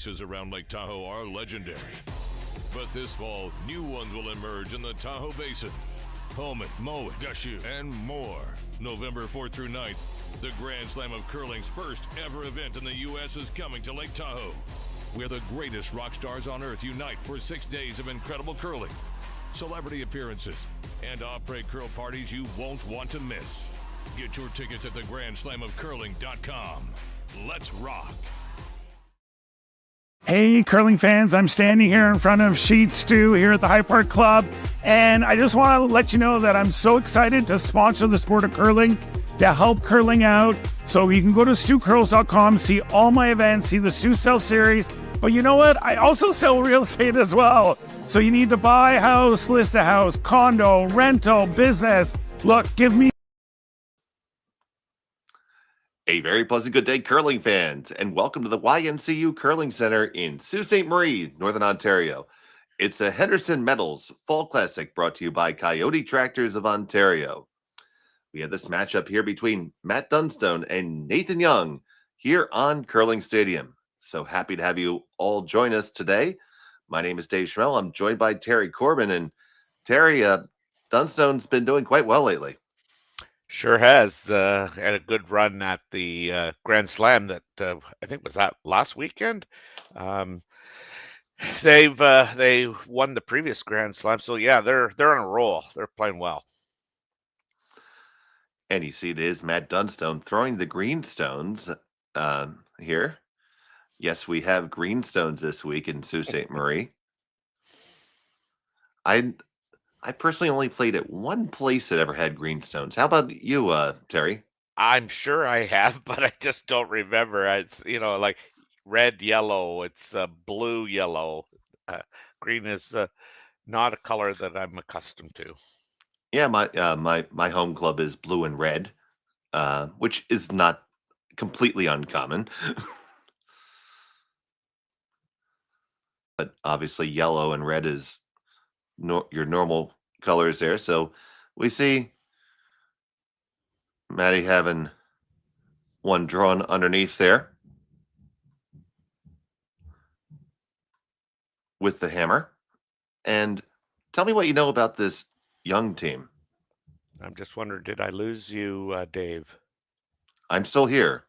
races around Lake Tahoe are legendary. But this fall, new ones will emerge in the Tahoe Basin. Pullman, Mowat, Gushue, and more. November 4th through 9th, the Grand Slam of Curling's first ever event in the U.S. is coming to Lake Tahoe, where the greatest rock stars on earth unite for 6 days of incredible curling, celebrity appearances, and off-parade curl parties you won't want to miss. Get your tickets at thegrandslamofcurling.com. Let's rock. Hey, curling fans, I'm standing here in front of Sheet Stew here at the High Park Club, and I just want to let you know that I'm so excited to sponsor the sport of curling, to help curling out. So you can go to stewcurls.com, see all my events, see the Stew Sell series, but you know what? I also sell real estate as well. So you need to buy a house, list a house, condo, rental, business. Look, give me A very pleasant good day, curling fans, and welcome to the YNCU Curling Center in Sault Ste. Marie, Northern Ontario. It's a Henderson Metals Fall Classic brought to you by Kioti Tractors of Ontario. We have this matchup here between Matt Dunstone and Nathan Young here on Curling Stadium. So happy to have you all join us today. My name is Dave Schmel. I'm joined by Terry Corbin. And Terry, Dunstone's been doing quite well lately. Sure has. Had a good run at the Grand Slam that I think was that last weekend. They won the previous Grand Slam, so yeah, they're on a roll. They're playing well. And you see it is Matt Dunstone throwing the greenstones here. Yes, we have greenstones this week in Sault Ste. Marie. I personally only played at one place that ever had greenstones. How about you, Terry? I'm sure I have, but I just don't remember. It's like red, yellow. It's blue, yellow. Green is not a color that I'm accustomed to. Yeah, my home club is blue and red, which is not completely uncommon. But obviously yellow and red is your normal colors there. So we see Maddie having one drawn underneath there with the hammer. And tell me what you know about this Young team. I'm just wondering, did I lose you, Dave? I'm still here.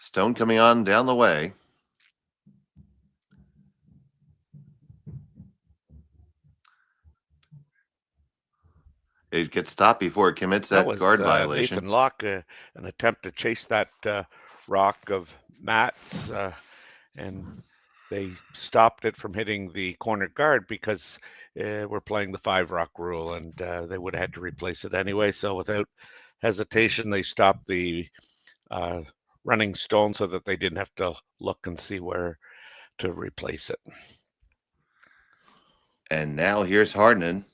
Stone coming on down the way. It gets stopped before it commits that was guard violation. Nathan Locke, an attempt to chase that rock of Matt's, and they stopped it from hitting the corner guard because we're playing the 5-rock rule, and they would have had to replace it anyway. So without hesitation, they stopped the running stone so that they didn't have to look and see where to replace it. And now here's Hardman.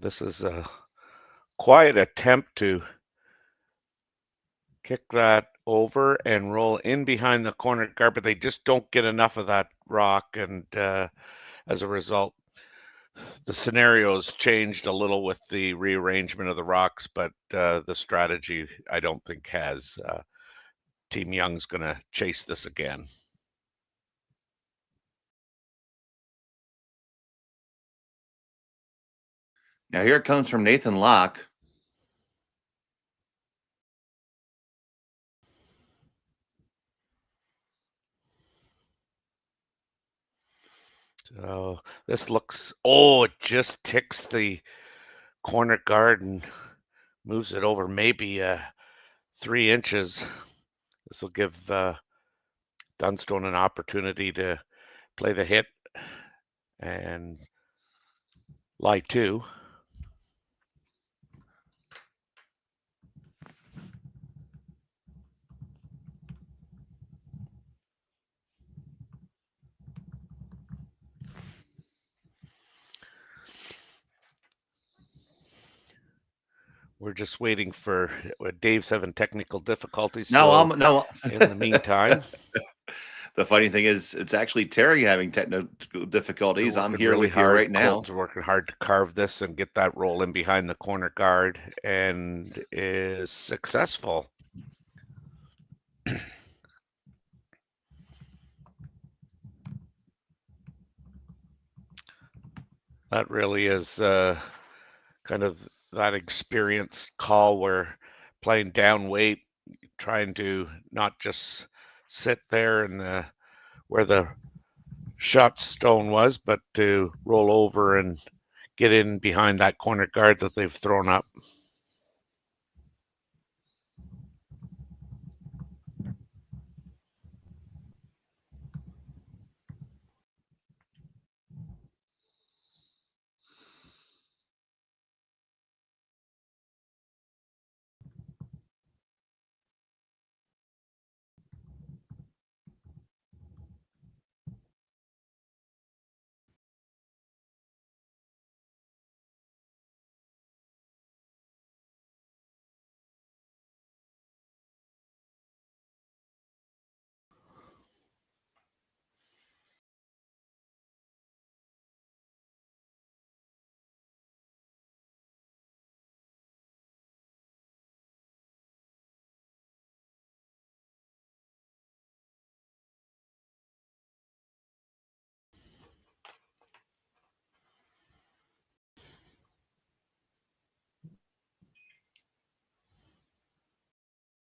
This is a quiet attempt to kick that over and roll in behind the corner guard, but they just don't get enough of that rock, and as a result, the scenario's changed a little with the rearrangement of the rocks, but the strategy, I don't think, has. Team Young's going to chase this again. Now here it comes from Nathan Locke. So this looks, it just ticks the corner guard and moves it over maybe 3 inches. This will give Dunstone an opportunity to play the hit and lie to. We're just waiting for Dave's having technical difficulties. No, So no. in the meantime, The funny thing is, it's actually Terry having technical difficulties. they're I'm working here really with you hard. right now. Colton's working hard to carve this and get that roll in behind the corner guard, and is successful. That really is kind of that experienced call where playing down weight, trying to not just sit there and where the shot stone was, but to roll over and get in behind that corner guard that they've thrown up.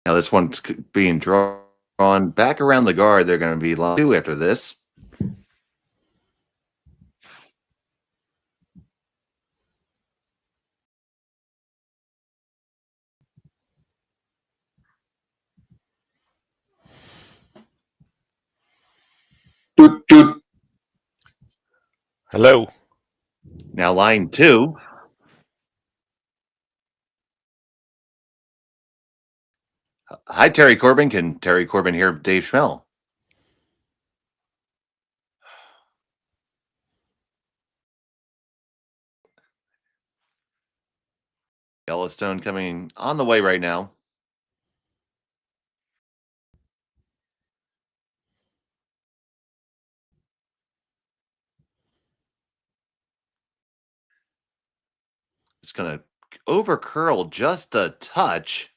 Now this one's being drawn back around the guard. They're going to be line 2 after this. Doot, doot. Hello. Now line 2. Hi, Terry Corbin. Can Terry Corbin hear Dave Schmel? Yellowstone coming on the way right now. It's going to over curl just a touch.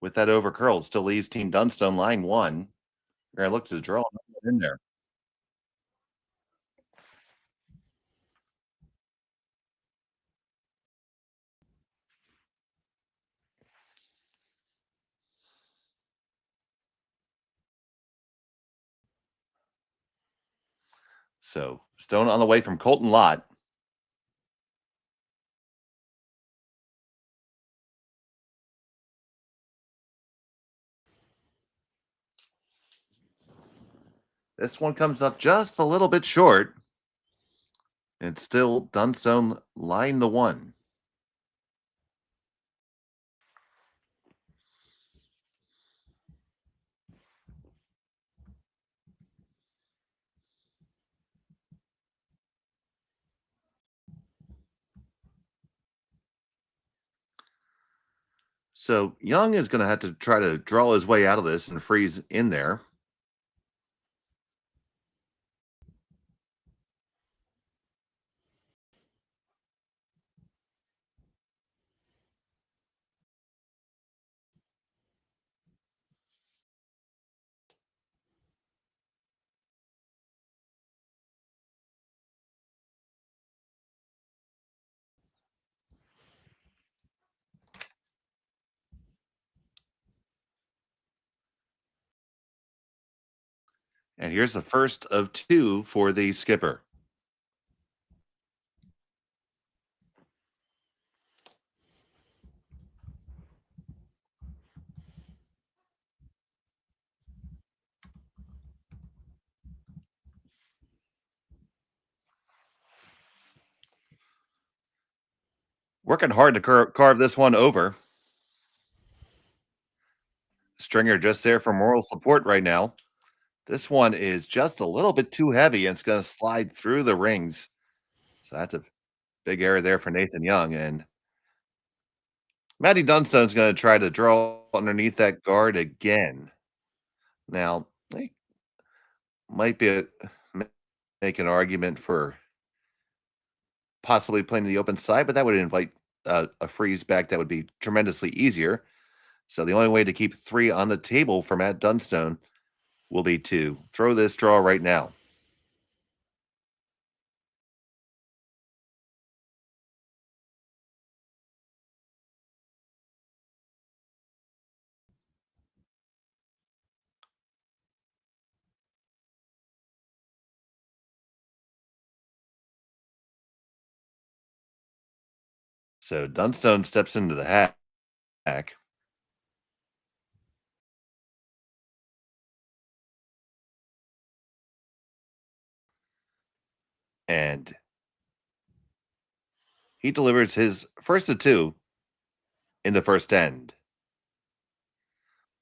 With that over curl, it still leaves Team Dunstone line 1. We're going to look to draw in there. So Stone on the way from Colton Lott. This one comes up just a little bit short. It's still Dunstone line the 1. So Young is going to have to try to draw his way out of this and freeze in there. And here's the first of 2 for the skipper. Working hard to carve this one over. Stringer just there for moral support right now. This one is just a little bit too heavy and it's going to slide through the rings. So that's a big error there for Nathan Young. And Matty Dunstone's going to try to draw underneath that guard again. Now, they might be make an argument for possibly playing the open side, but that would invite a freeze back that would be tremendously easier. So the only way to keep 3 on the table for Matt Dunstone will be to throw this draw right now. So Dunstone steps into the hack. And he delivers his first of 2 in the first end.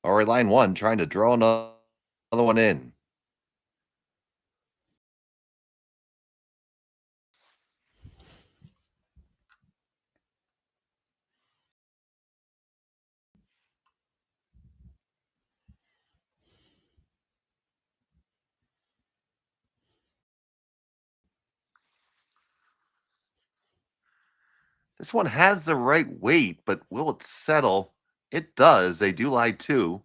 Or line 1 trying to draw another one in. This one has the right weight, but will it settle? It does. They do lie 2.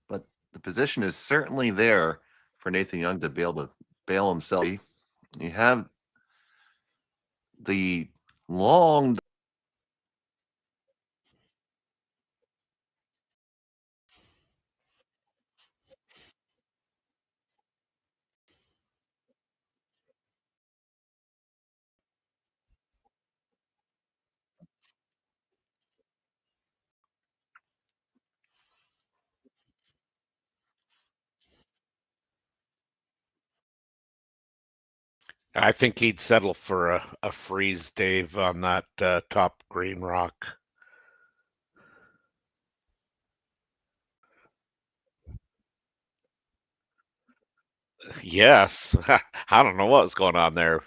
But the position is certainly there for Nathan Young to be able to bail himself. You have the long. I think he'd settle for a freeze, Dave, on that top green rock. Yes. I don't know what's going on there.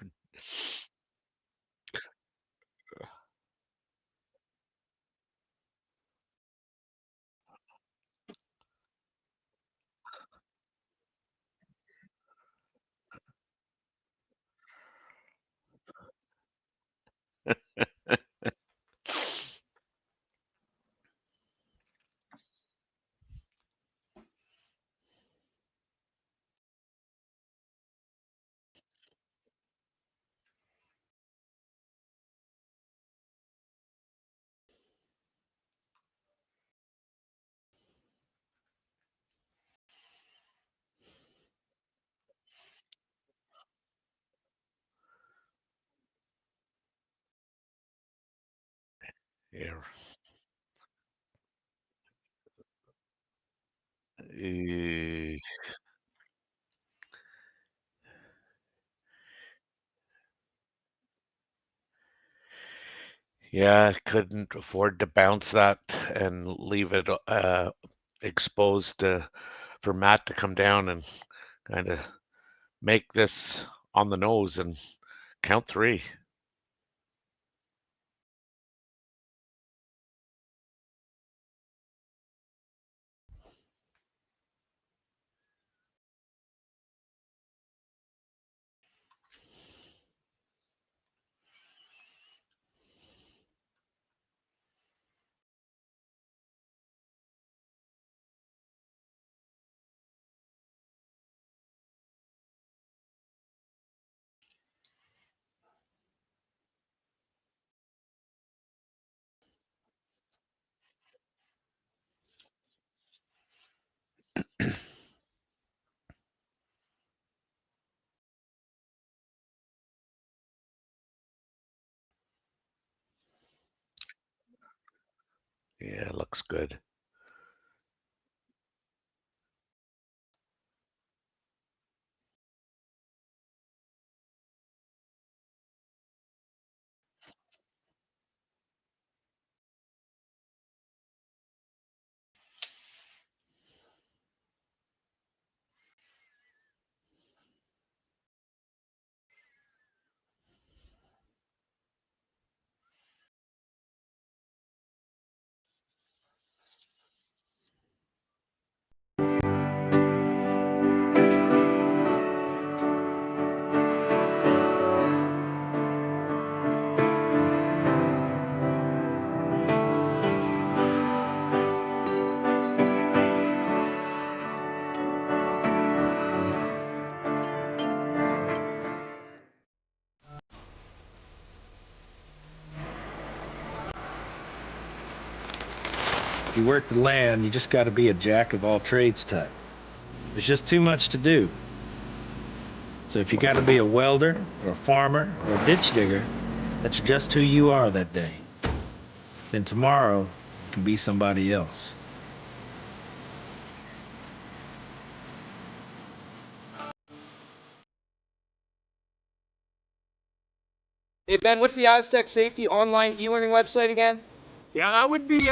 Yeah. Eh, Yeah, couldn't afford to bounce that and leave it exposed for Matt to come down and kind of make this on the nose and count 3. Yeah, looks good. you work the land, you just got to be a jack of all trades type. There's just too much to do. So if you got to be a welder or a farmer or a ditch digger, that's just who you are that day. Then tomorrow you can be somebody else. Hey Ben, what's the Aztec Safety online e-learning website again? Yeah, that would be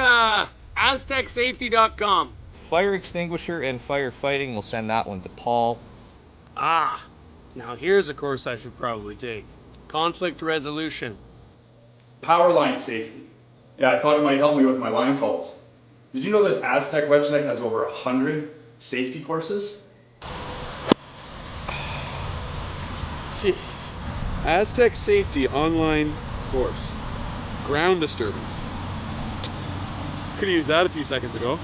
aztecsafety.com. Fire extinguisher and firefighting, we'll send that one to Paul. Ah, now here's a course I should probably take. Conflict resolution. Power line safety. Yeah, I thought it might help me with my line calls. Did you know this Aztec website has over 100 safety courses? Jeez. Aztec Safety online course. Ground disturbance. Could have used that a few seconds ago.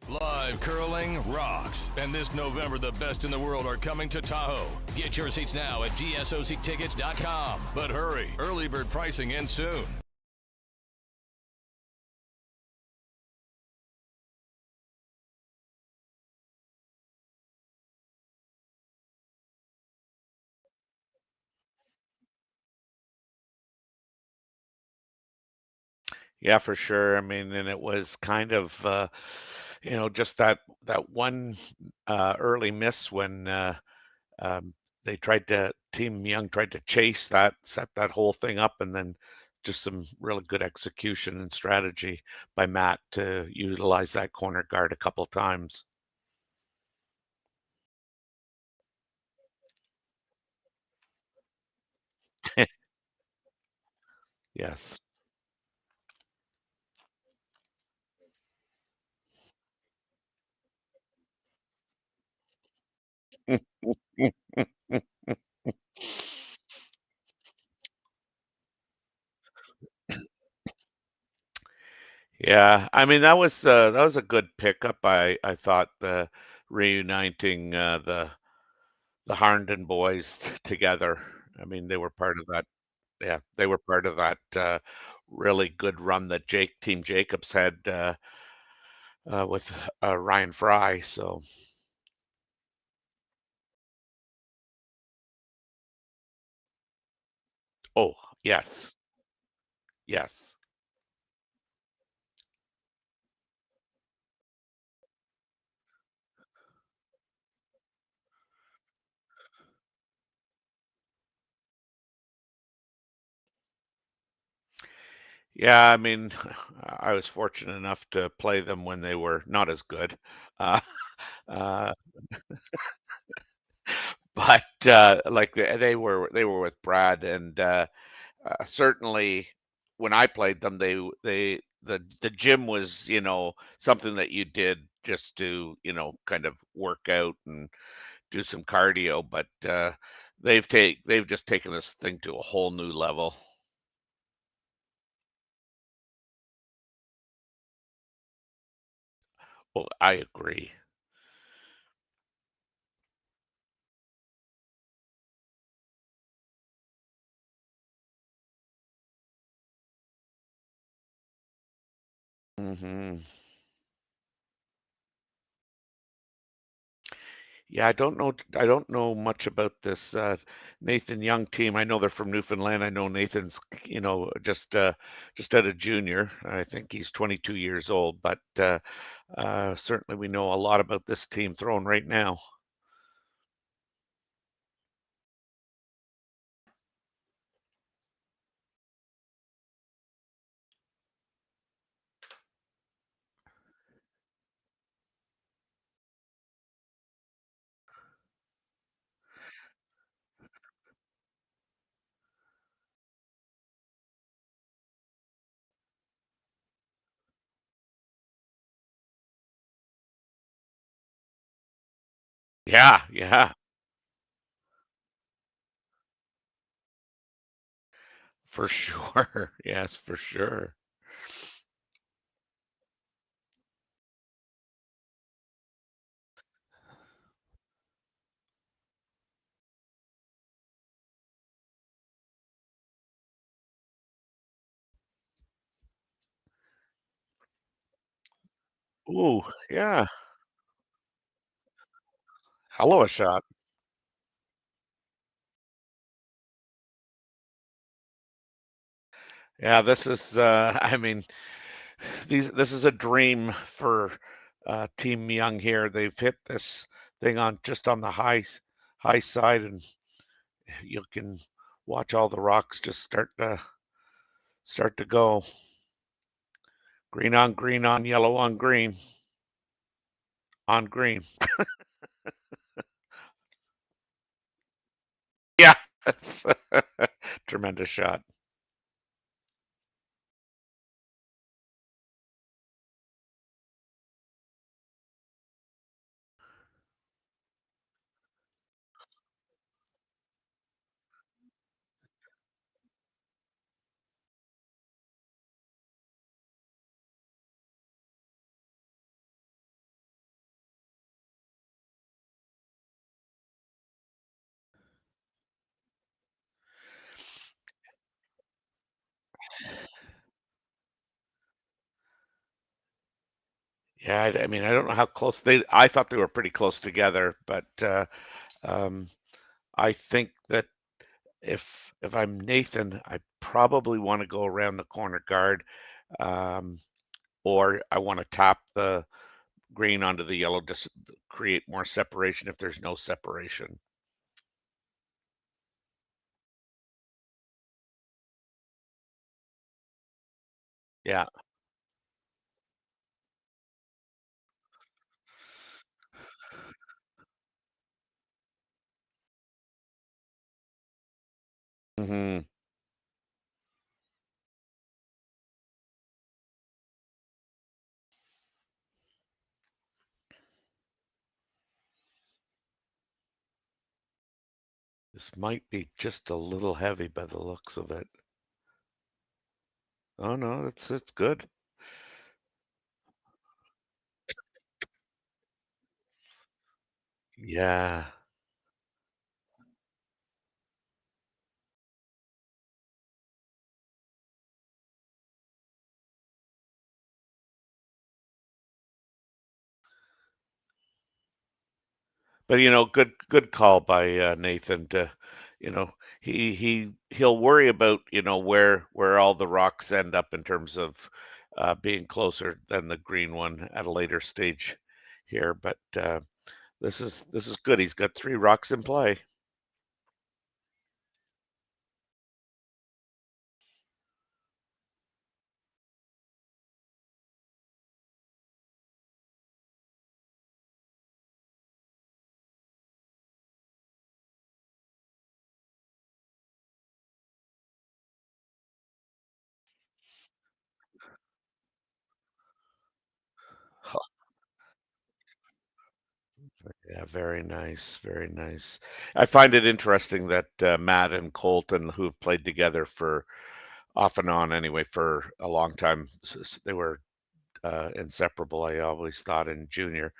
Live curling rocks. And this November, the best in the world are coming to Tahoe. Get your seats now at gsoctickets.com. But hurry, early bird pricing ends soon. Yeah, for sure. I mean, and it was kind of just that one early miss when they tried to Team Young tried to chase that, set that whole thing up, and then just some really good execution and strategy by Matt to utilize that corner guard a couple times. Yes. Yeah, I mean that was a good pickup. I thought the reuniting the Harnden boys together. I mean they were part of that. Yeah, they were part of that really good run that Team Jacobs had with Ryan Fry. So, oh yes, yes, yeah. I mean, I was fortunate enough to play them when they were not as good. Uh, uh, but like they were with Brad, and certainly when I played them, the gym was something that you did just to kind of work out and do some cardio, but they've just taken this thing to a whole new level. Well, I agree. Hmm. Yeah, I don't know much about this Nathan Young team. I know they're from Newfoundland. I know Nathan's, just out of junior. I think he's 22 years old, but certainly we know a lot about this team thrown right now. Yeah, yeah, for sure. Yes, for sure. Ooh, yeah. Hell of a shot. Yeah, this is I mean, this is a dream for Team Young here. They've hit this thing on just on the high side, and you can watch all the rocks just start to go green on yellow on green. Yeah, that's tremendous shot. Yeah, I mean, I don't know how close they. I thought they were pretty close together, but um, I think that if I'm Nathan, I probably want to go around the corner guard, um, or I want to tap the green onto the yellow to create more separation if there's no separation. Yeah. hmm This might be just a little heavy by the looks of it. Oh no, it's good. Yeah. But good call by Nathan to, you know, he'll worry about, where all the rocks end up in terms of being closer than the green one at a later stage here. But this is good. He's got three rocks in play. Yeah, very nice, very nice. I find it interesting that Matt and Colton, who've played together for off and on anyway for a long time, they were inseparable. I always thought in junior.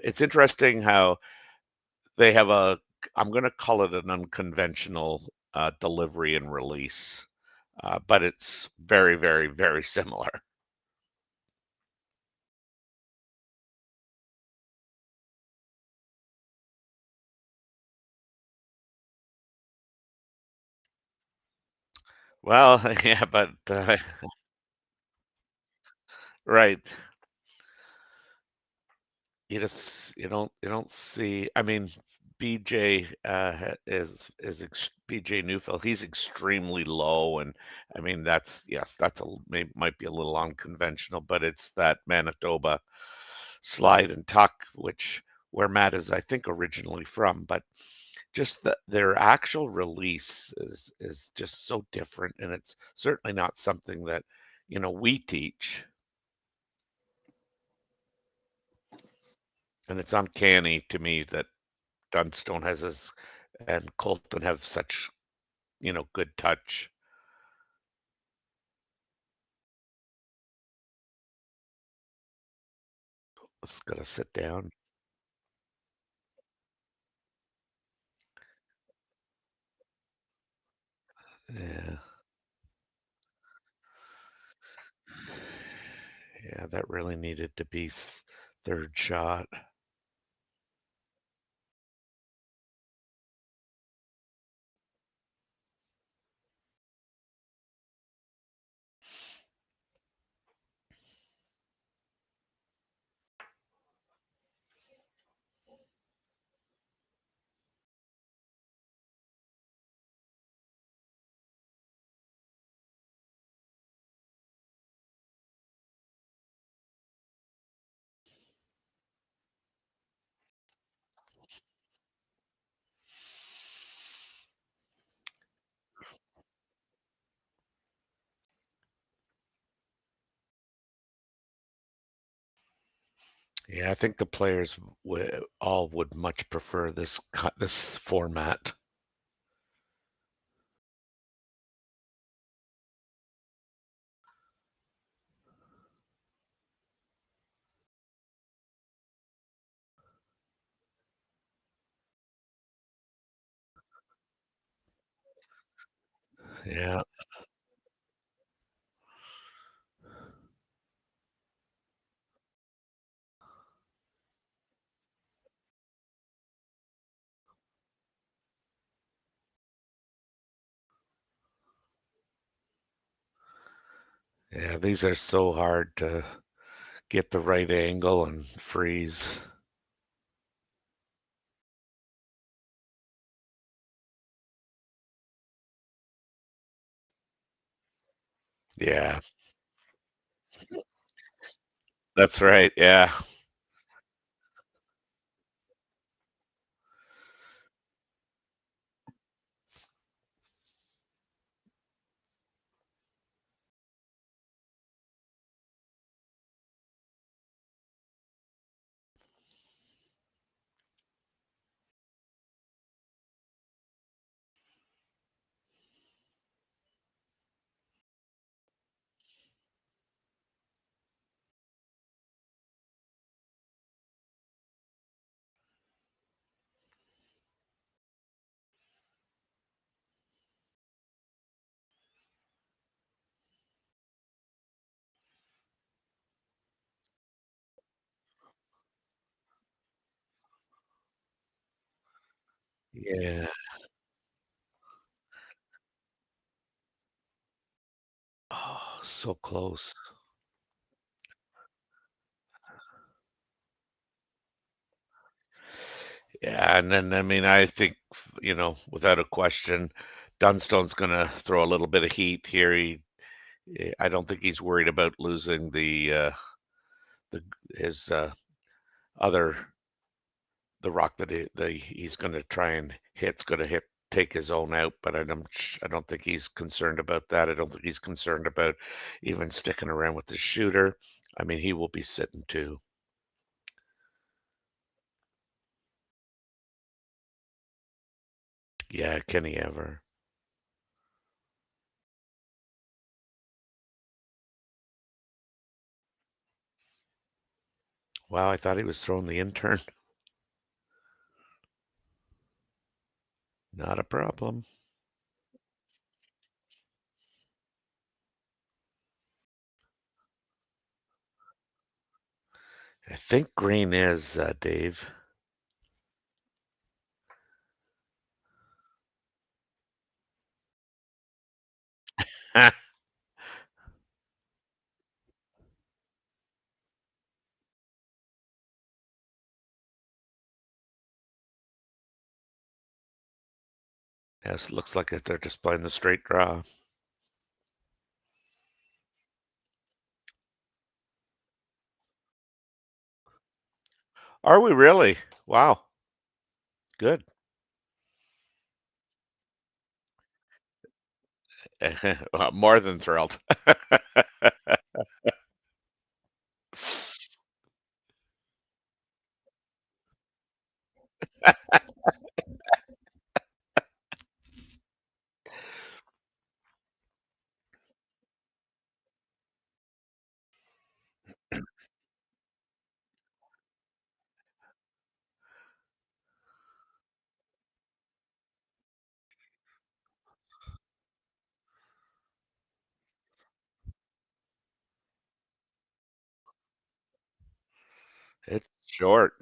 It's interesting how they have I'm going to call it an unconventional delivery and release, but it's very, very, very similar. Well, yeah, but right. You don't see. I mean, BJ BJ Newfield. He's extremely low, and I mean that's yes, might be a little unconventional, but it's that Manitoba slide and tuck, which where Matt is, I think, originally from, but just their actual release is just so different, and it's certainly not something that we teach, and it's uncanny to me that Dunstone and Colton have such, good touch. It's gotta sit down. Yeah, yeah, that really needed to be third shot. Yeah, I think the players would much prefer this format. Yeah, yeah, these are so hard to get the right angle and freeze. Yeah, that's right. Yeah. Yeah. Oh, so close. Yeah, and then I mean, I think without a question, Dunstone's gonna throw a little bit of heat here. I don't think he's worried about losing the his other the rock that he's going to try and hit's going to take his own out, but I don't think he's concerned about that. I don't think he's concerned about even sticking around with the shooter. I mean, he will be sitting too. Yeah, can he ever? Wow, I thought he was throwing the intern. Not a problem. I think green is Dave. Yes, looks like they're just playing the straight draw. Are we really? Wow, good. Well, more than thrilled. It's short.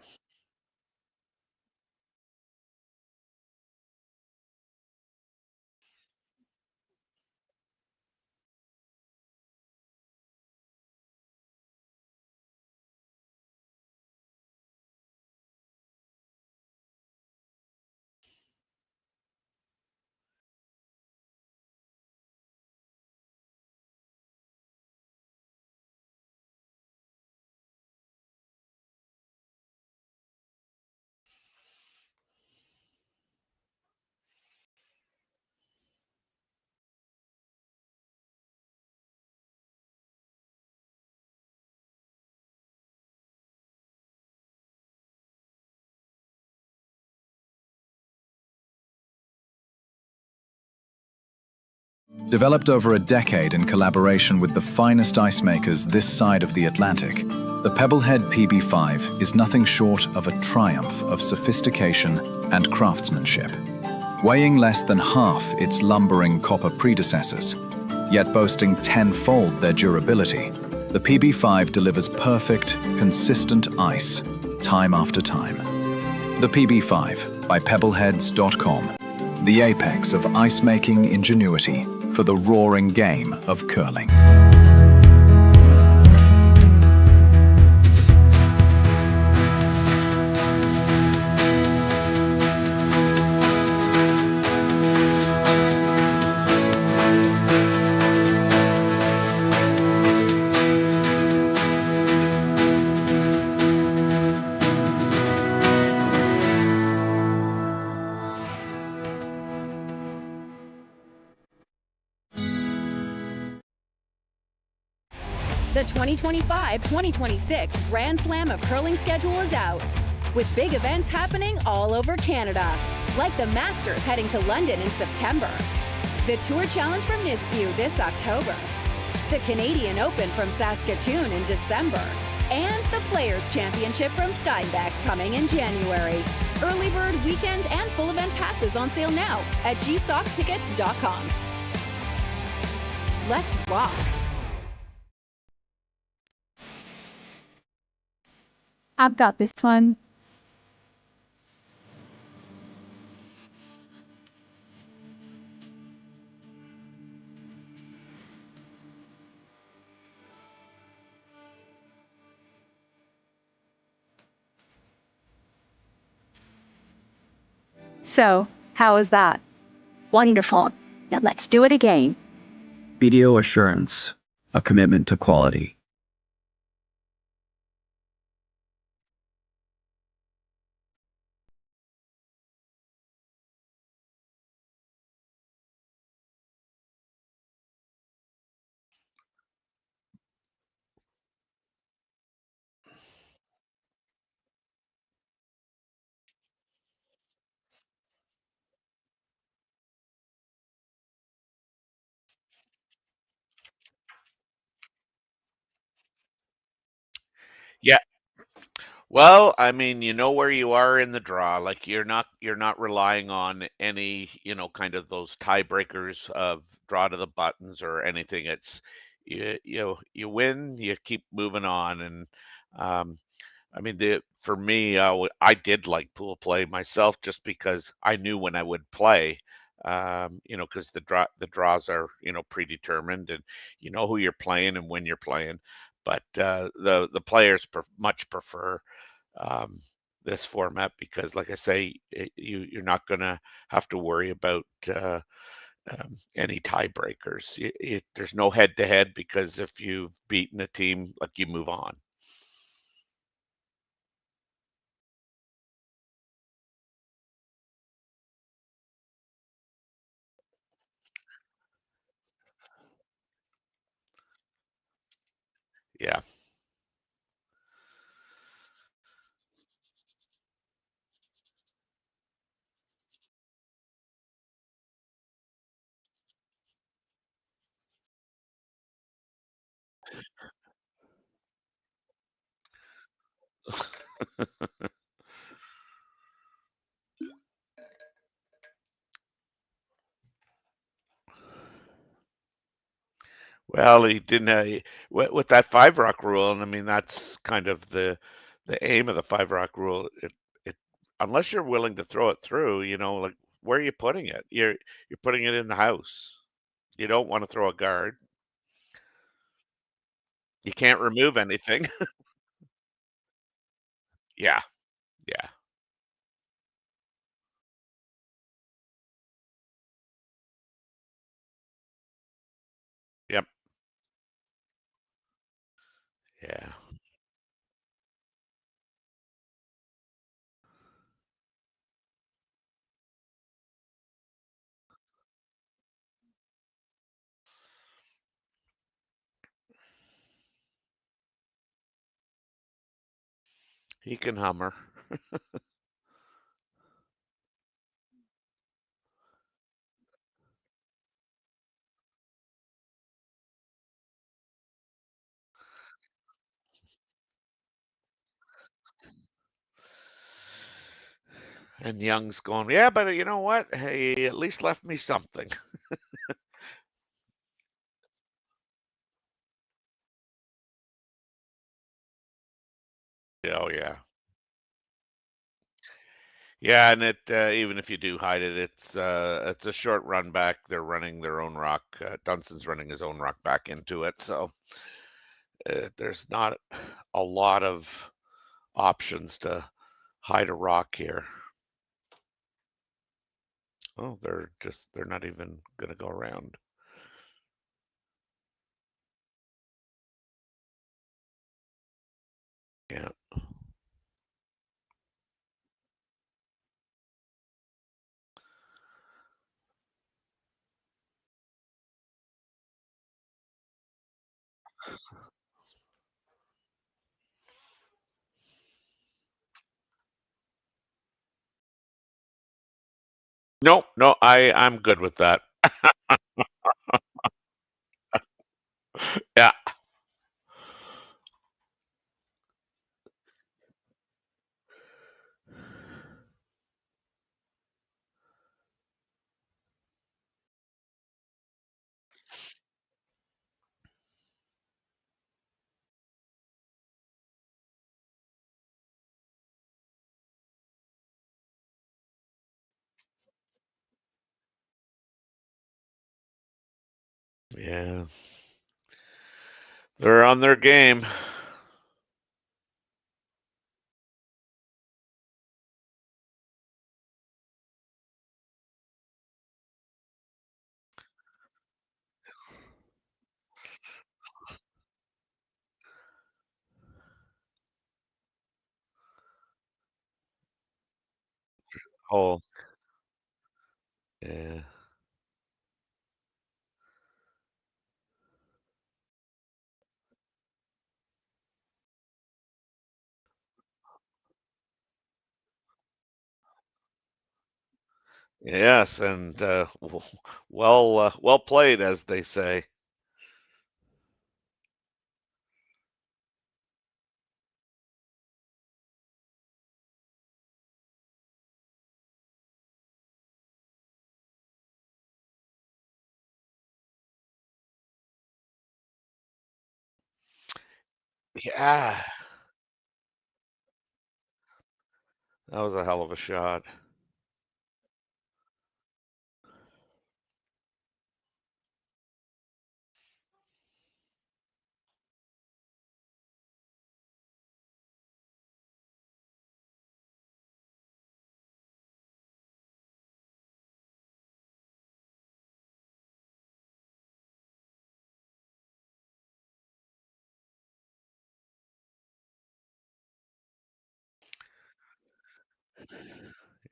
Developed over a decade in collaboration with the finest ice makers this side of the Atlantic, the Pebblehead PB5 is nothing short of a triumph of sophistication and craftsmanship. Weighing less than half its lumbering copper predecessors, yet boasting tenfold their durability, the PB5 delivers perfect, consistent ice, time after time. The PB5 by Pebbleheads.com, the apex of ice-making ingenuity for the roaring game of curling. The 2025-2026 Grand Slam of Curling schedule is out, with big events happening all over Canada, like the Masters heading to London in September, the Tour Challenge from YNCU this October, the Canadian Open from Saskatoon in December, and the Players' Championship from Steinbach coming in January. Early bird weekend and full event passes on sale now at gsoctickets.com. Let's rock! I've got this one. So, how is that? Wonderful. Now let's do it again. BDO Assurance, a commitment to quality. Yeah. Well, I mean, you know where you are in the draw. Like you're not relying on any, kind of those tiebreakers of draw to the buttons or anything. It's you win, you keep moving on, and um, I mean, for me, I did like pool play myself just because I knew when I would play. Because the draws are predetermined, and you know who you're playing and when you're playing. But the players much prefer um, this format because, like I say, you're not going to have to worry about any tiebreakers. There's no head to head because if you've beaten a team, like you move on. Yeah. Well, he didn't with that five rock rule, and I mean that's kind of The aim of the five rock rule, it unless you're willing to throw it through, like where are you putting it? You're putting it in the house. You don't want to throw a guard. You can't remove anything. Yeah, yeah, yep, yeah. He can hummer. And Young's going, yeah, but you know what? He at least left me something. Oh yeah, yeah, and it even if you do hide it, it's a short run back. They're running their own rock. Dunstan's running his own rock back into it, so there's not a lot of options to hide a rock here. Oh, they're not even gonna go around. Yeah, no, no, I'm good with that. Yeah, yeah, they're on their game. Oh, yeah, yes, and well played, as they say. Yeah, that was a hell of a shot.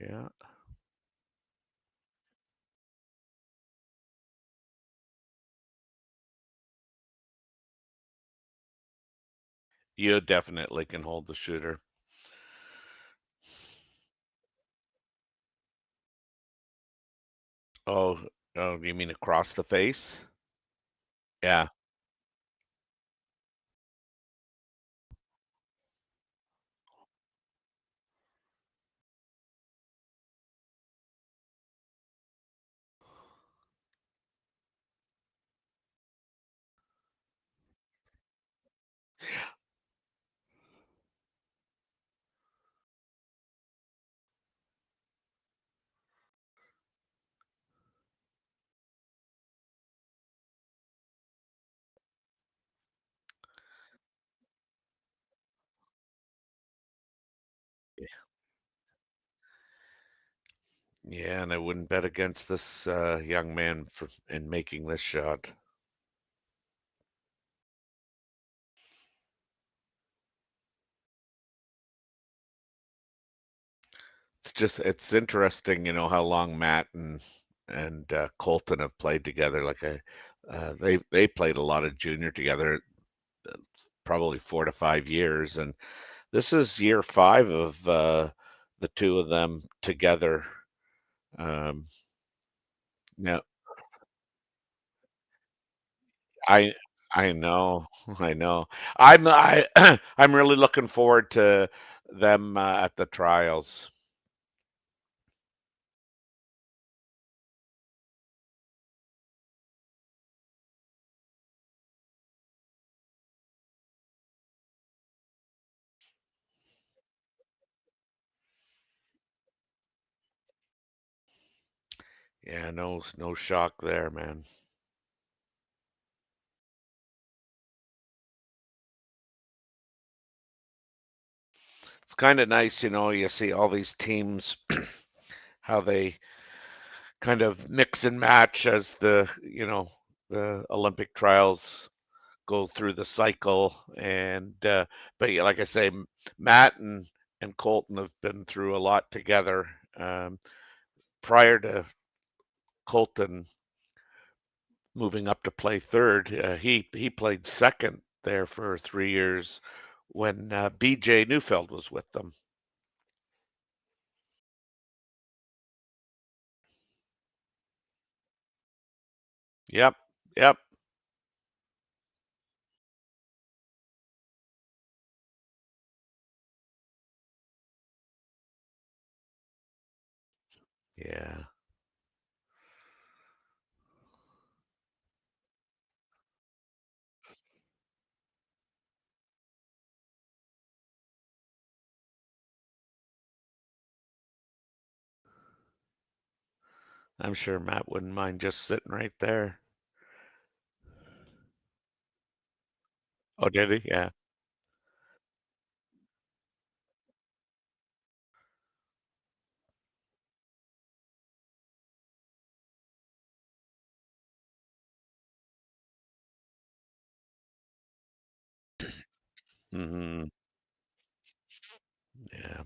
Yeah, you definitely can hold the shooter. Oh, oh, you mean across the face? Yeah, Yeah, and I wouldn't bet against this young man in making this shot. It's interesting, how long Matt and Colton have played together. They played a lot of junior together, probably 4 to 5 years, and this is year 5 of the two of them together. Um, Now, I I know, I know. I'm really looking forward to them at the trials. Yeah, no shock there, man. It's kind of nice, you see all these teams, how they kind of mix and match as the Olympic trials go through the cycle. But yeah, like I say, Matt and Colton have been through a lot together. Prior to Colton moving up to play third, he played second there for 3 years when BJ Neufeld was with them. Yep, yep. Yeah. I'm sure Matt wouldn't mind just sitting right there. Oh, did he? Yeah. Hmm. Yeah.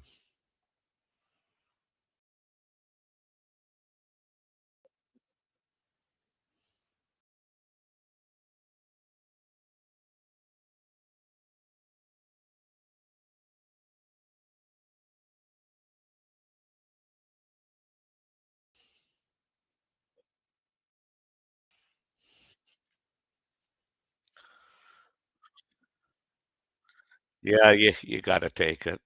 Yeah, you got to take it.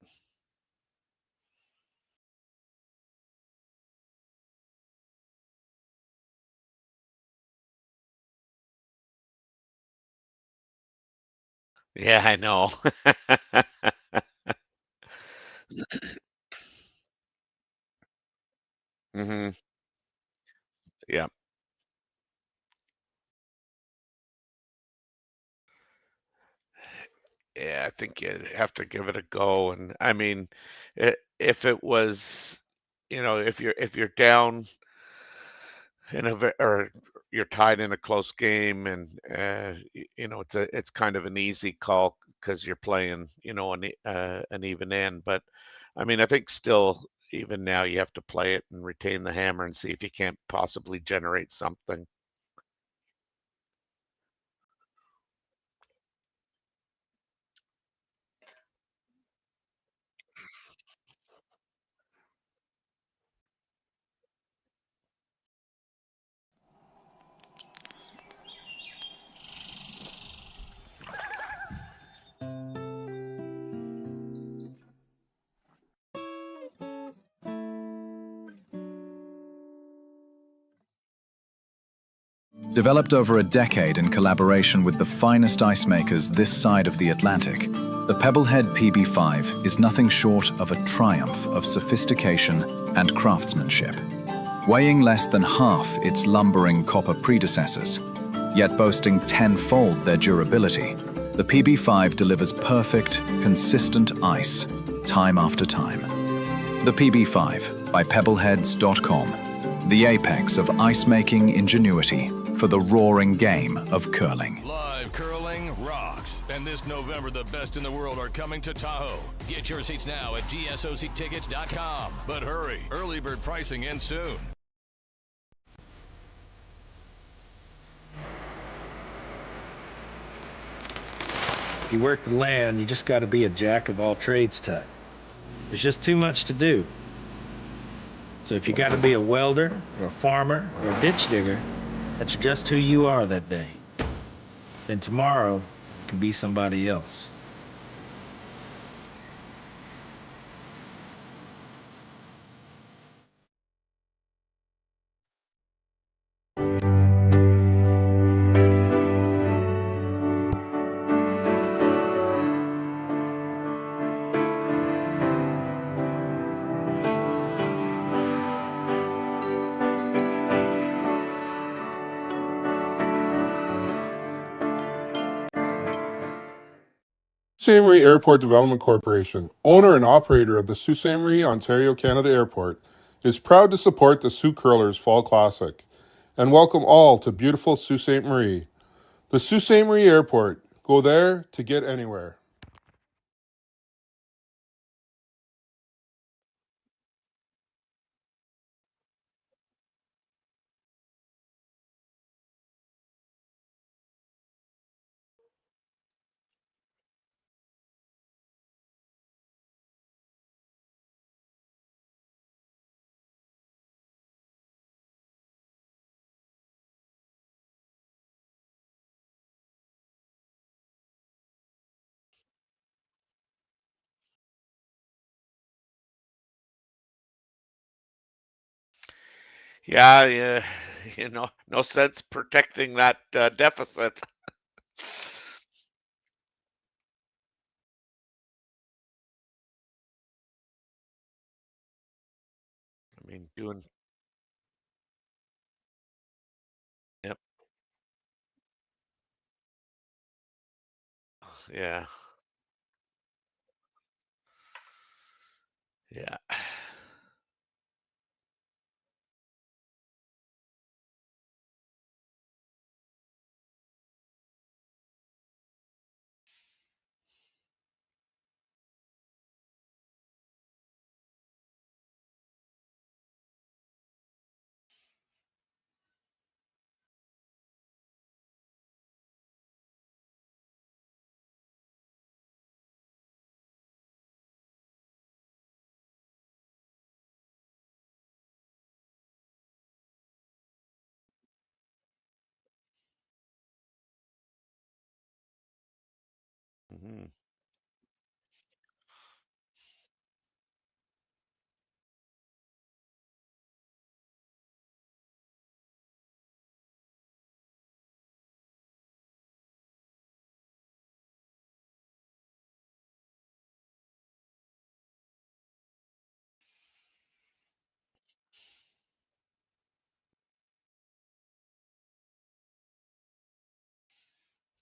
Yeah, I know. Hmm. Yeah. Yeah, I think you have to give it a go. And I mean, if it was, if you're down or you're tied in a close game, and it's kind of an easy call because you're playing, an even end. But I mean, I think still, even now, you have to play it and retain the hammer and see if you can't possibly generate something. Developed over a decade in collaboration with the finest ice makers this side of the Atlantic, the Pebblehead PB5 is nothing short of a triumph of sophistication and craftsmanship. Weighing less than half its lumbering copper predecessors, yet boasting tenfold their durability, the PB5 delivers perfect, consistent ice, time after time. The PB5, by pebbleheads.com, the apex of ice-making ingenuity for the roaring game of curling. Live curling rocks. And this November, the best in the world are coming to Tahoe. Get your seats now at gsoctickets.com. But hurry, early bird pricing ends soon. If you work the land, you just got to be a jack of all trades type. There's just too much to do. So if you got to be a welder, or a farmer, or a ditch digger, that's just who you are that day. Then tomorrow, you can be somebody else. Ste.Marie Airport Development Corporation, owner and operator of the Ste.Marie, Ontario, Canada Airport, is proud to support the Sault Curlers Fall Classic and welcome all to beautiful Sault Ste. Marie. The Sault Ste. Marie Airport. Go there to get anywhere. Yeah, no sense protecting that deficit. I mean, yep, yeah, yeah. Hmm.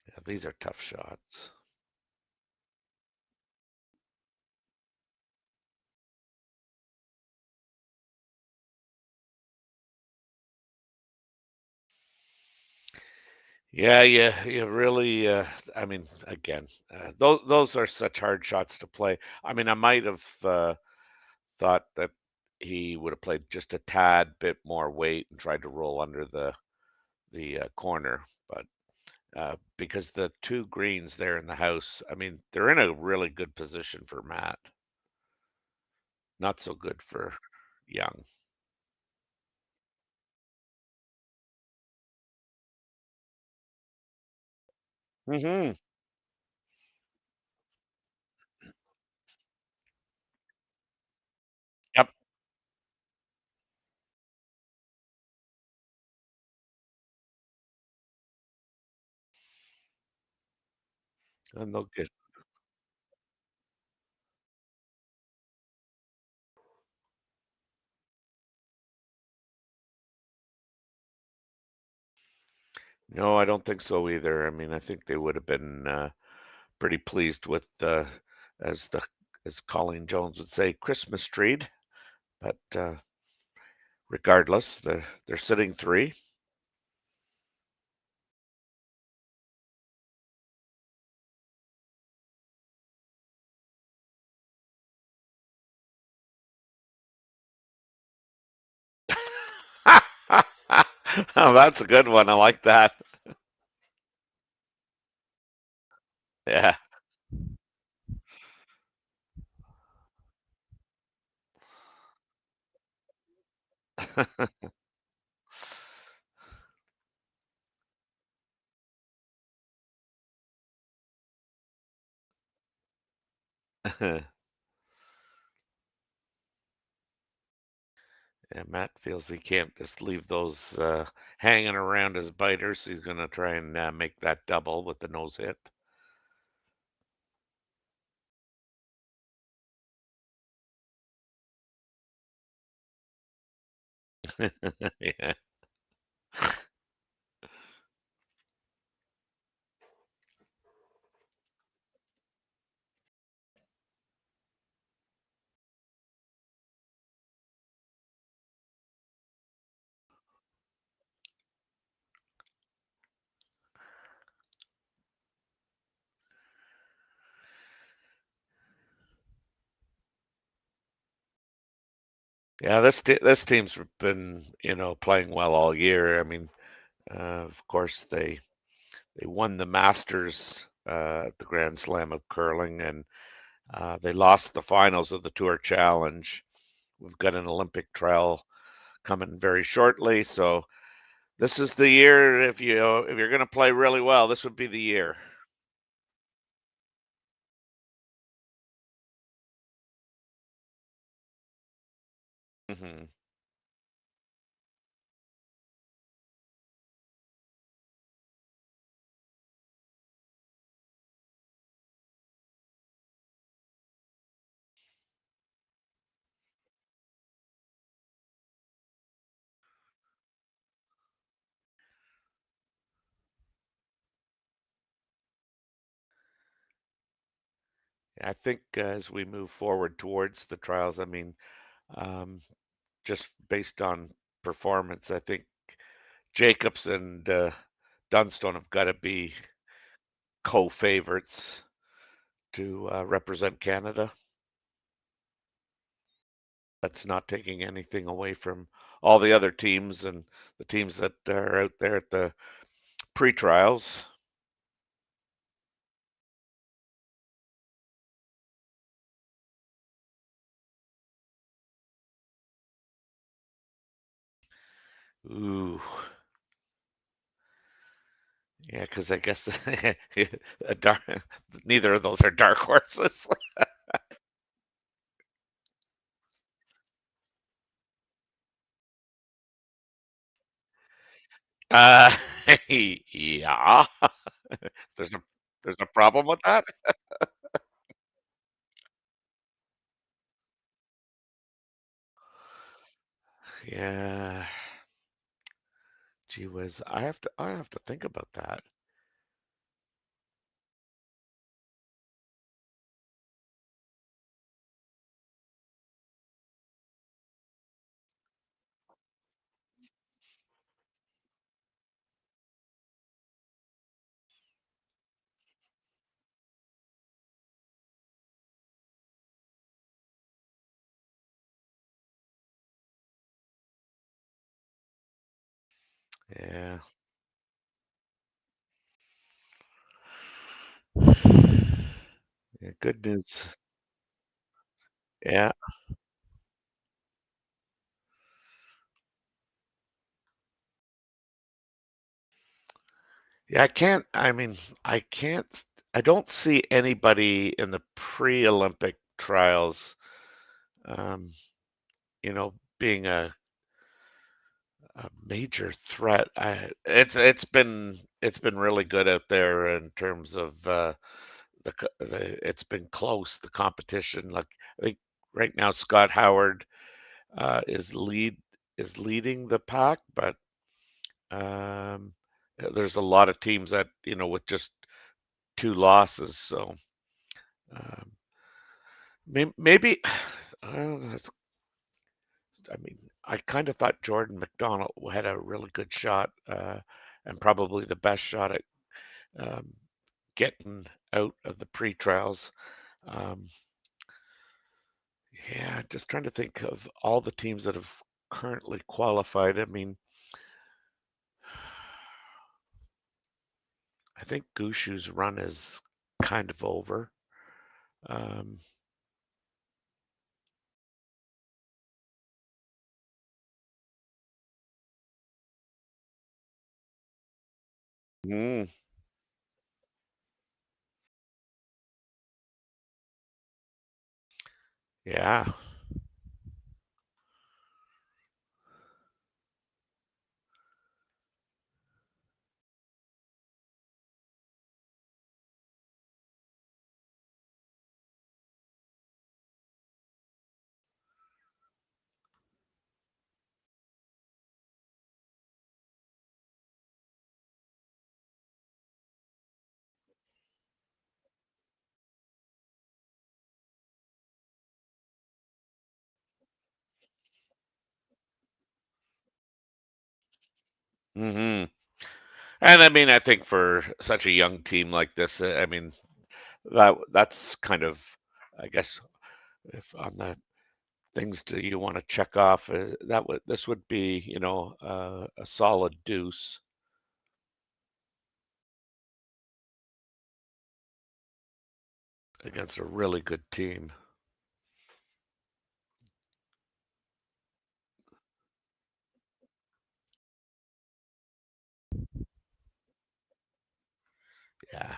Yeah, these are tough shots. Yeah, you really. I mean, again, those are such hard shots to play. I mean, I might have thought that he would have played just a tad bit more weight and tried to roll under the corner, but because the two greens there in the house, I mean, they're in a really good position for Matt. Not so good for Young. Hmm. Yep. And they'll get. No, I don't think so either. I mean, I think they would have been pretty pleased with as the as Colleen Jones would say, Christmas treat. But regardless, they're sitting 3. Oh, that's a good one. I like that. Yeah. Yeah, Matt feels he can't just leave those hanging around his biters. He's going to try and make that double with the nose hit. Yeah. Yeah, this team's been, playing well all year. I mean, of course they won the Masters at the Grand Slam of curling, and they lost the finals of the Tour Challenge. We've got an Olympic trial coming very shortly, so this is the year. If you're going to play really well, this would be the year. Hmm. I think as we move forward towards the trials, I mean, um, just based on performance, I think Jacobs and Dunstone have got to be co-favorites to represent Canada. That's not taking anything away from all the other teams and the teams that are out there at the pre-trials. Ooh, yeah, because I guess a dark, neither of those are dark horses. Uh, yeah. There's a there's a problem with that? Yeah. Gee whiz, I have to think about that. Yeah. Yeah, good news. Yeah. Yeah, I don't see anybody in the pre-Olympic trials, um, being a major threat. It's been really good out there in terms of it's been close, the competition. Like, I think right now Scott Howard uh, is lead is leading the pack, but um, there's a lot of teams that with just 2 losses. So um, maybe I mean, I kind of thought Jordan McDonald had a really good shot, and probably the best shot at um, getting out of the pre-trials. Um, yeah, just trying to think of all the teams that have currently qualified. I mean, I think Gushu's run is kind of over. Um, mm, yeah. hmm And I mean, I think for such a young team like this, I mean, that's kind of, I guess, if on the things that you want to check off, this would be, a solid deuce against a really good team. Yeah.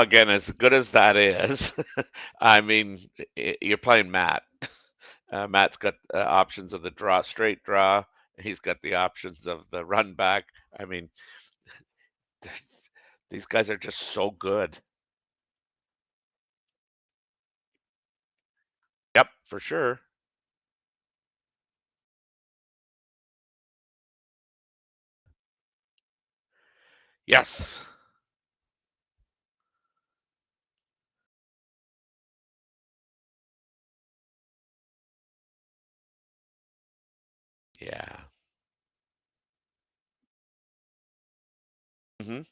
Again, as good as that is, I mean, you're playing Matt. Matt's got options of the straight draw. He's got the options of the run back. I mean, these guys are just so good. Yep, for sure. Yes. Yeah. hmm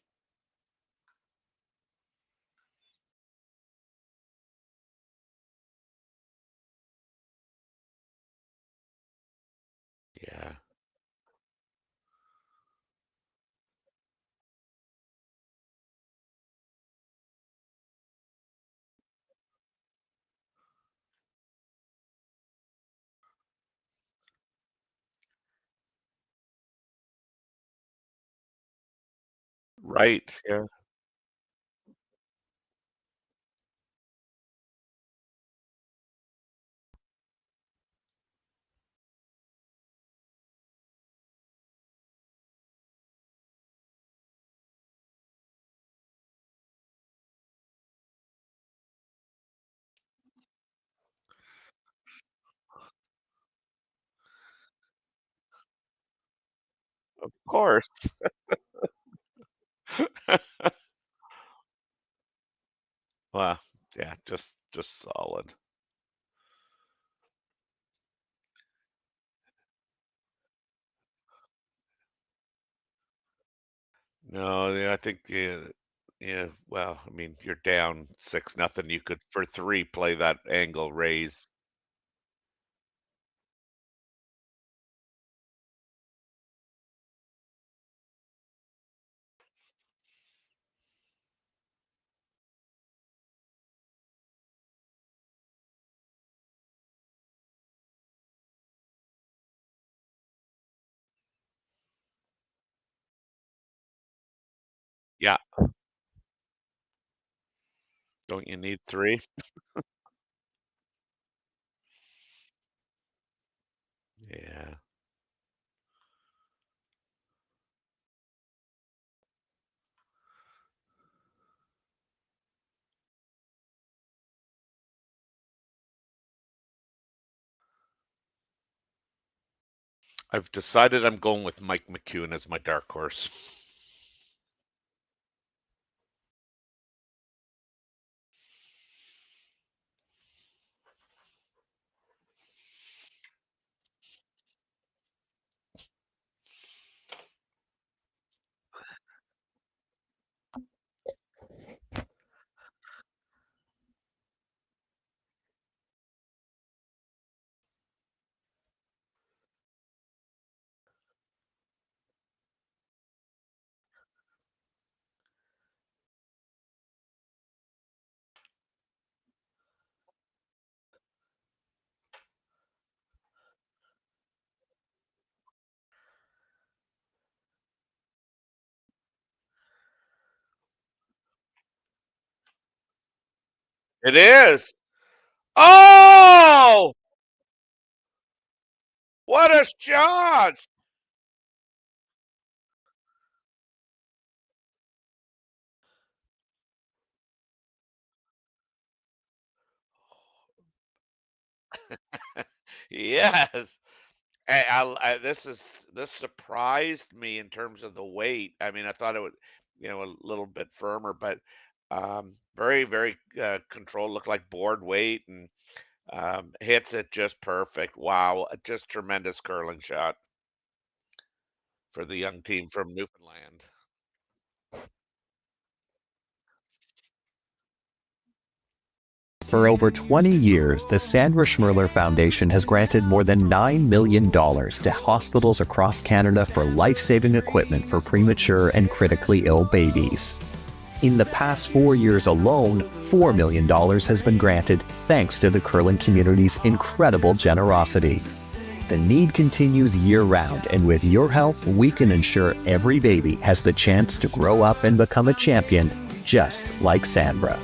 Yeah. Right. Yeah. Of course. Well, yeah, just solid. No, yeah, I think yeah, well, I mean, you're down 6-0. You could for 3 play that angle raise. Yeah. Don't you need 3? Yeah. I've decided I'm going with Mike McEwen as my dark horse. It is. Oh, what a shot! Yes. This surprised me in terms of the weight. I mean, I thought it would, a little bit firmer, but very, very controlled. Looked like board weight and hits it just perfect. Wow, just tremendous curling shot for the young team from Newfoundland. For over 20 years, the Sandra Schmirler Foundation has granted more than $9 million to hospitals across Canada for life-saving equipment for premature and critically ill babies. In the past 4 years alone, $4 million has been granted thanks to the curling community's incredible generosity. The need continues year-round, and with your help, we can ensure every baby has the chance to grow up and become a champion, just like Sandra.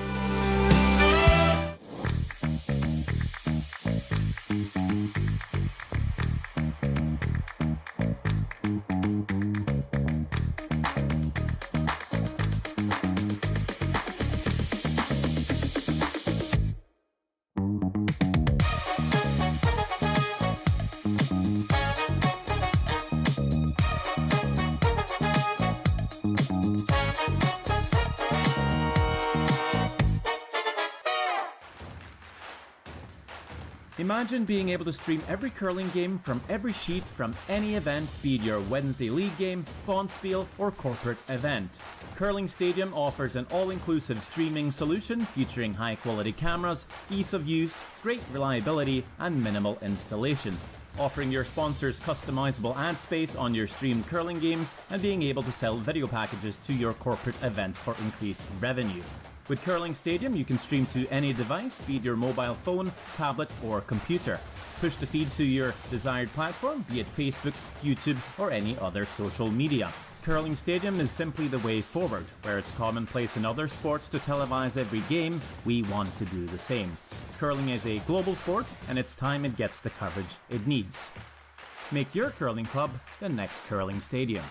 Imagine being able to stream every curling game from every sheet from any event, be it your Wednesday league game, bonspiel, or corporate event. Curling Stadium offers an all-inclusive streaming solution featuring high-quality cameras, ease of use, great reliability, and minimal installation. Offering your sponsors customizable ad space on your streamed curling games and being able to sell video packages to your corporate events for increased revenue. With Curling Stadium, you can stream to any device, be it your mobile phone, tablet, or computer. Push the feed to your desired platform, be it Facebook, YouTube, or any other social media. Curling Stadium is simply the way forward. Where it's commonplace in other sports to televise every game, we want to do the same. Curling is a global sport, and it's time it gets the coverage it needs. Make your curling club the next Curling Stadium.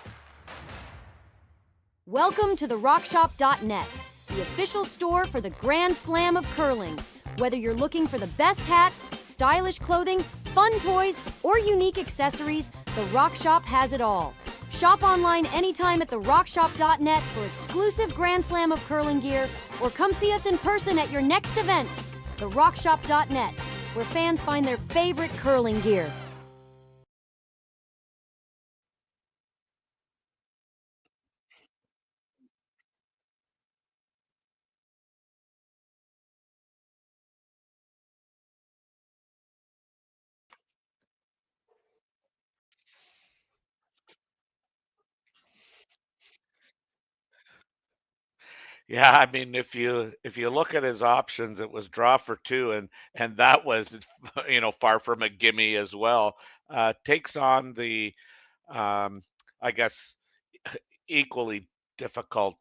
Welcome to the RockShop.net, the official store for the Grand Slam of curling. Whether you're looking for the best hats, stylish clothing, fun toys, or unique accessories, the Rock Shop has it all. Shop online anytime at therockshop.net for exclusive Grand Slam of curling gear, or come see us in person at your next event. Therockshop.net, where fans find their favorite curling gear. Yeah, I mean, if you look at his options, it was draw for two, and that was far from a gimme as well. Takes on the I guess equally difficult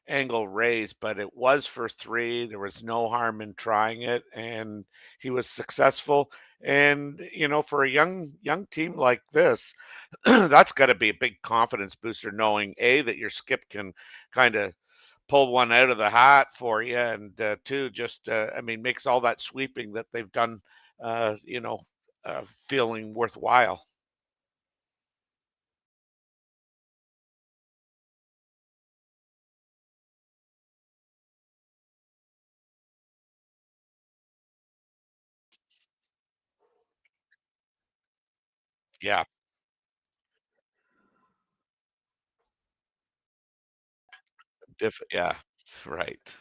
angle raise, but it was for three. There was no harm in trying it, and he was successful. And for a young team like this, that's got to be a big confidence booster, knowing A, that your skip can kind of pull one out of the hat for you, and two, just I mean, makes all that sweeping that they've done, uh, you know, feeling worthwhile. Yeah, yeah, right.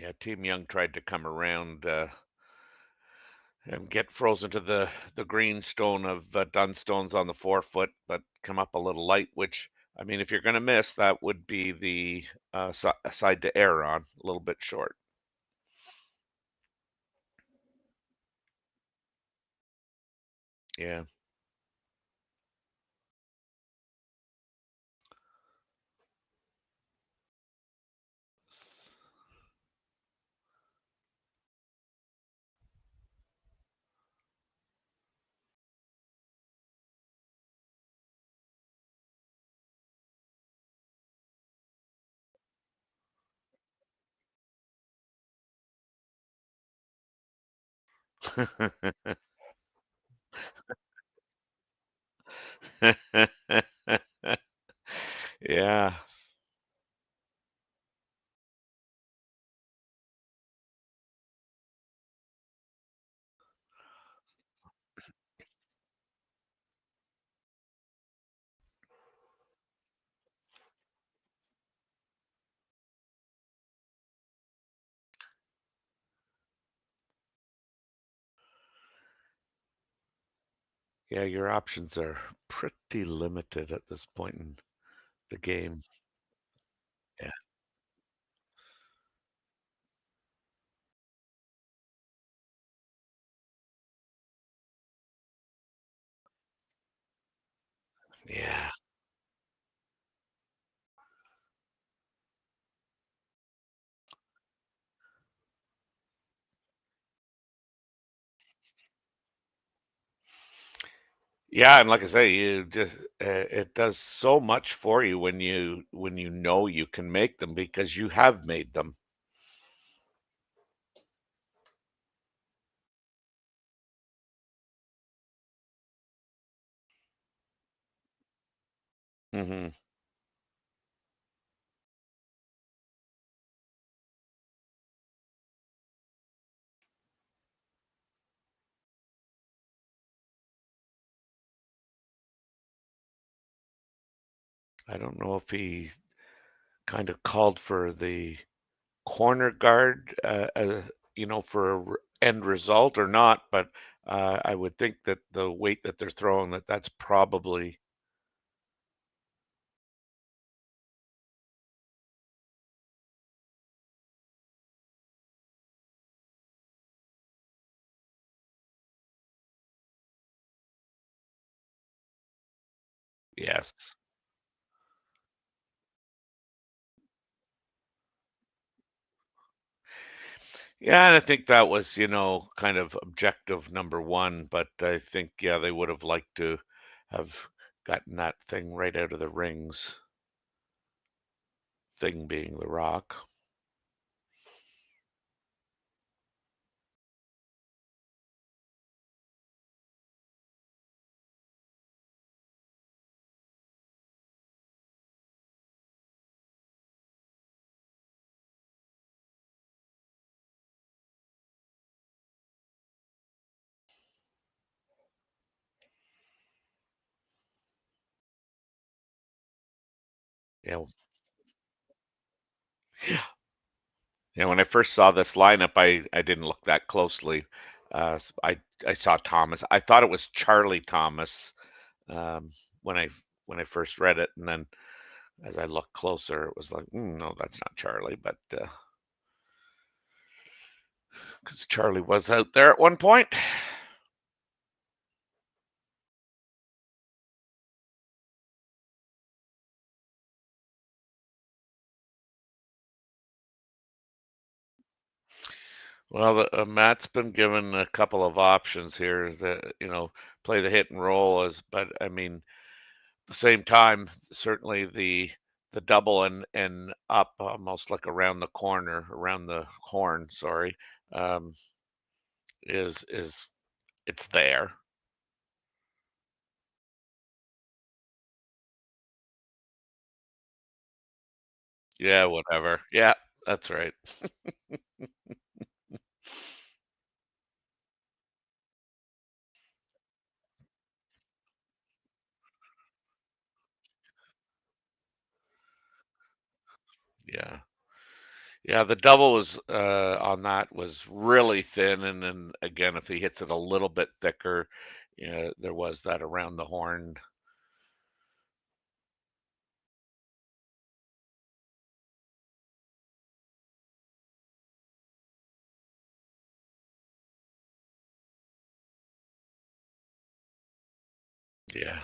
Yeah, Team Young tried to come around and get frozen to the greenstone of Dunstones on the 4 foot, but come up a little light. Which, I mean, if you're going to miss, that would be the side to err on, a little bit short. Yeah. Yeah. Yeah, your options are pretty limited at this point in the game. Yeah. Yeah. Yeah, and like I say, you just it does so much for you when you know you can make them because you have made them. Hmm. I don't know if he kind of called for the corner guard, for end result or not, but I would think that the weight that they're throwing, that's probably yes. Yeah, and I think that was, kind of objective number one, but I think, yeah, they would have liked to have gotten that thing right out of the rings, thing being the rock. Yeah. Yeah, when I first saw this lineup, I didn't look that closely. I saw Thomas. I thought it was Charlie Thomas um, when I first read it, and then as I looked closer, it was like, no, that's not Charlie, but because Charlie was out there at one point. Well, Matt's been given a couple of options here that, play the hit and roll but I mean, at the same time, certainly the double and up almost like around the corner, around the horn, sorry, um, is it's there. Yeah, whatever. Yeah, that's right. Yeah. Yeah, the double was on that was really thin, and then again, if he hits it a little bit thicker, yeah, there was that around the horn. Yeah.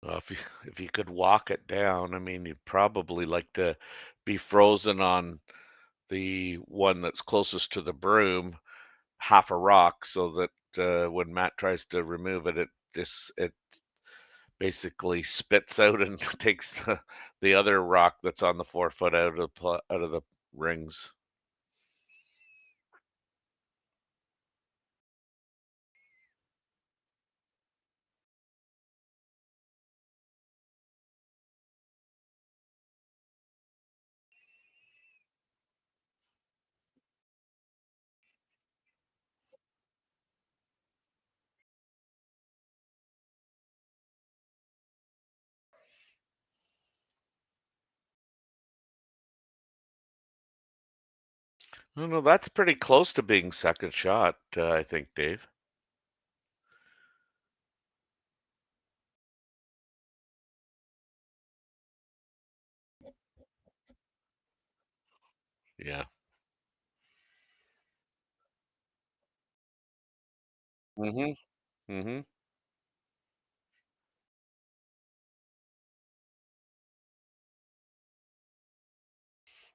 Well, if you could walk it down, I mean, you'd probably like to be frozen on the one that's closest to the broom, half a rock, so that when Matt tries to remove it, it basically spits out and takes the other rock that's on the 4 foot out of the rings. No, no, that's pretty close to being second shot, I think, Dave. Yeah. Mhm. Mhm.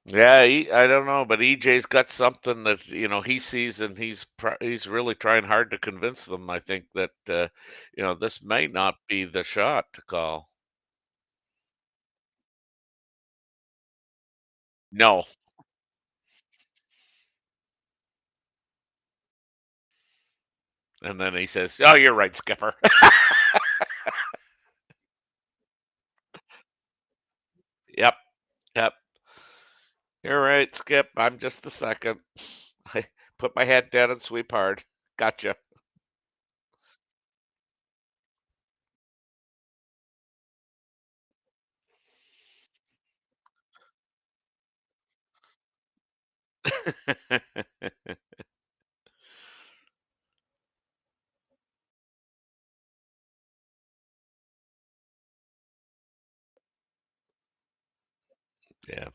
Yeah, I don't know, but EJ's got something that he sees, and he's really trying hard to convince them. I think that this may not be the shot to call. No, and then he says, "Oh, you're right, Skipper." Yep, yep. You're right, Skip. I'm just the second. I put my head down and sweep hard. Gotcha. Yeah.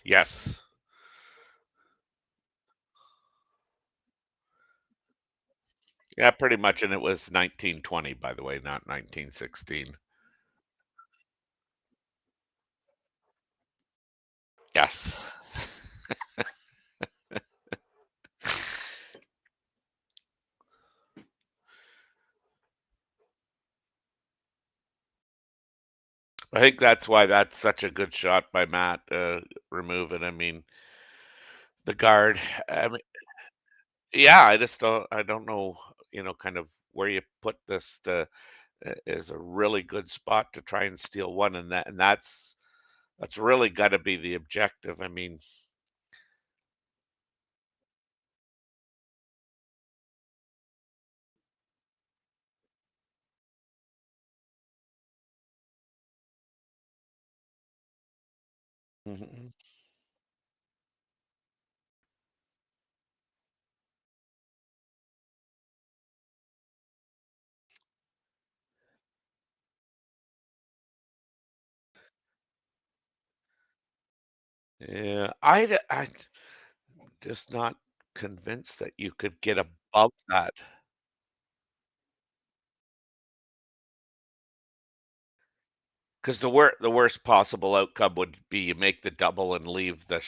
Yes. Yeah, pretty much, and it was 1920, by the way, not 1916. Yes. I think that's why that's such a good shot by Matt, remove it. I mean, the guard, I mean, yeah, I don't know, kind of where you put this is a really good spot to try and steal one, and that's really got to be the objective. I mean, mhm. Yeah, I just not convinced that you could get above that. Because the worst possible outcome would be you make the double and leave the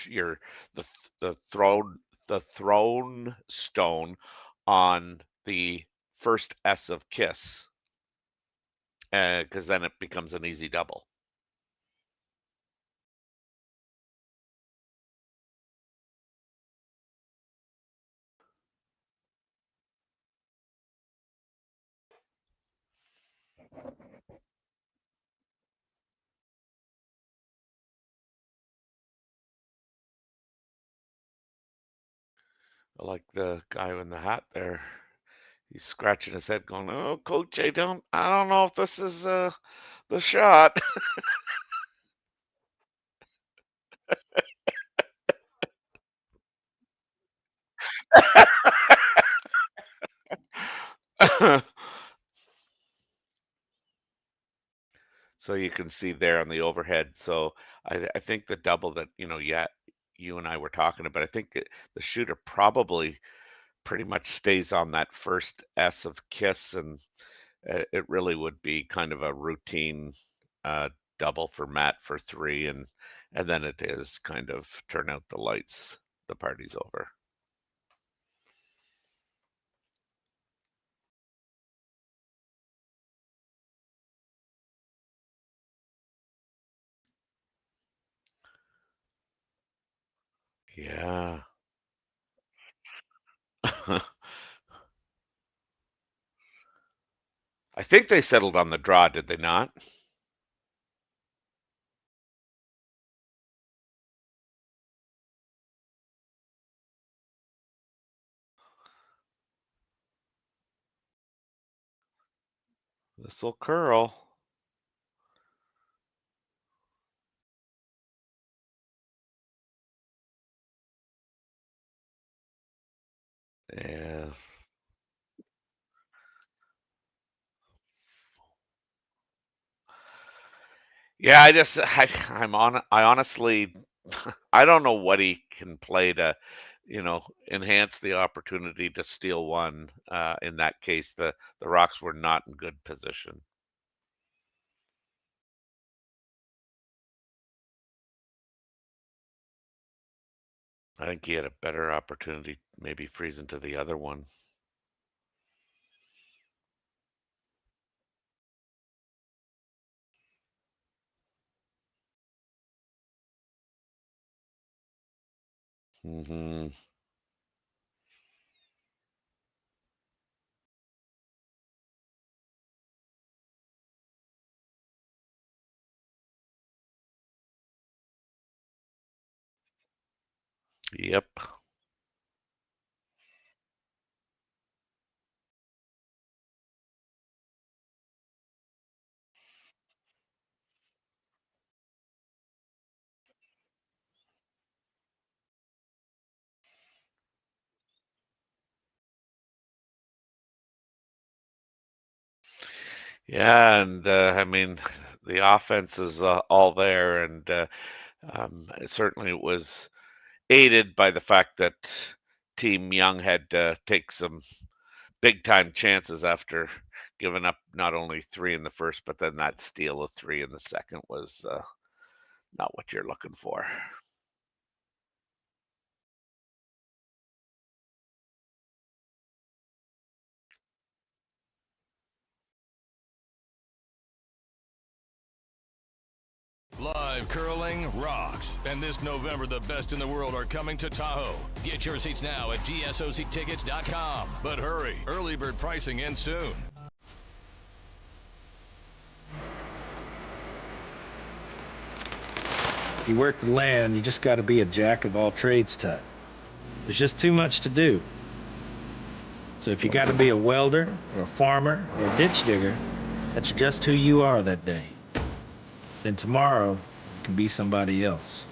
the throne the throne stone on the first S of kiss, because then it becomes an easy double. I like the guy in the hat there. He's scratching his head going, "Oh, coach, I don't know if this is the shot." So you can see there on the overhead. So I think the double that, yeah, you and I were talking about, I think the shooter probably pretty much stays on that first S of kiss, and it really would be kind of a routine uh, double for Matt for three, and then it is kind of turn out the lights, the party's over. Yeah. I think they settled on the draw, did they not? This'll curl. Yeah. Yeah, I honestly, I don't know what he can play to, enhance the opportunity to steal one. In that case, the Rocks were not in good position. I think he had a better opportunity, maybe freezing to the other one. Hmm. Yep. Yeah, and I mean, the offense is all there, and certainly it was aided by the fact that Team Young had to take some big time chances after giving up not only three in the first, but then that steal of three in the second was not what you're looking for. Live curling rocks. And this November, the best in the world are coming to Tahoe. Get your seats now at gsoctickets.com. But hurry, early bird pricing ends soon. If you work the land, you just got to be a jack of all trades type. There's just too much to do. So if you got to be a welder, or a farmer, or a ditch digger, that's just who you are that day. Then tomorrow, you can be somebody else.